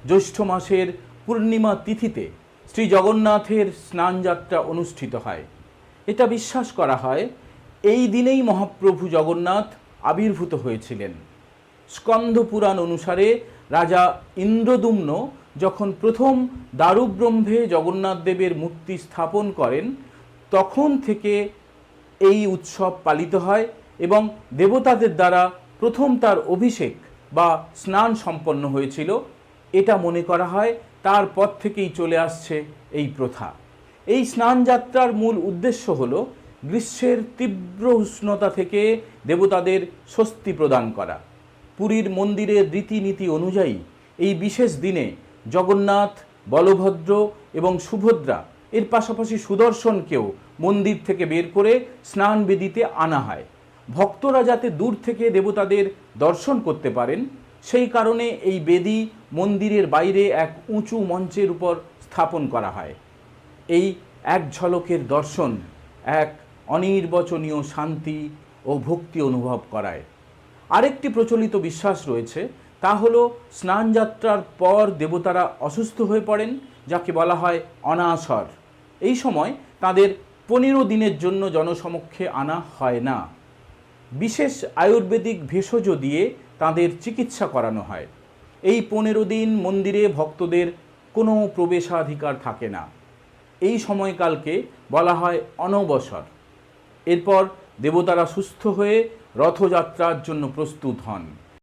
জ্যৈষ্ঠ মাসের পূর্ণিমা তিথিতে শ্রী জগন্নাথের স্নানযাত্রা অনুষ্ঠিত হয়। এটা বিশ্বাস করা হয় এই দিনেই মহাপ্রভু জগন্নাথ আবির্ভূত হয়েছিলেন। স্কন্দ পুরাণ অনুসারে রাজা ইন্দ্রদুম্ন যখন প্রথম দারুব্রহ্মে জগন্নাথ দেবের মূর্তি স্থাপন করেন, তখন থেকে এই উৎসব পালিত হয় এবং দেবতাদের দ্বারা প্রথম তার অভিষেক বা স্নান সম্পন্ন হয়েছিল। এটা মনে করা হয় তারপর থেকেই চলে আসছে এই প্রথা। এই স্নানযাত্রার মূল উদ্দেশ্য হল গ্রীষ্মের তীব্র উষ্ণতা থেকে দেবতাদের স্বস্তি প্রদান করা। পুরীর মন্দিরের রীতিনীতি অনুযায়ী এই বিশেষ দিনে জগন্নাথ, বলভদ্র এবং সুভদ্রা এর পাশাপাশি সুদর্শনকেও মন্দির থেকে বের করে স্নান বেদিতে আনা হয়। ভক্তরা যাতে দূর থেকে দেবতাদের দর্শন করতে পারেন, সেই কারণে এই বেদি মন্দিরের বাইরে এক উঁচু মঞ্চের উপর স্থাপন করা হয়। এই এক ঝলকের দর্শন এক অনির্বচনীয় শান্তি ও ভক্তি অনুভব করায়। আরেকটি প্রচলিত বিশ্বাস রয়েছে, তা হলো স্নানযাত্রার পর দেবতারা অসুস্থ হয়ে পড়েন, যাকে বলা হয় অনাসর। এই সময় তাদের 15 দিনের জন্য জনসমক্ষে আনা হয় না। বিশেষ আয়ুর্বেদিক ভেষজ দিয়ে তাদের চিকিৎসা করানো হয়। এই 15 দিন মন্দিরে ভক্তদের কোনো প্রবেশাধিকার থাকে না। এই সময়কালকে বলা হয় অনবসর। এরপর দেবতারা সুস্থ হয়ে রথযাত্রার জন্য প্রস্তুত হন।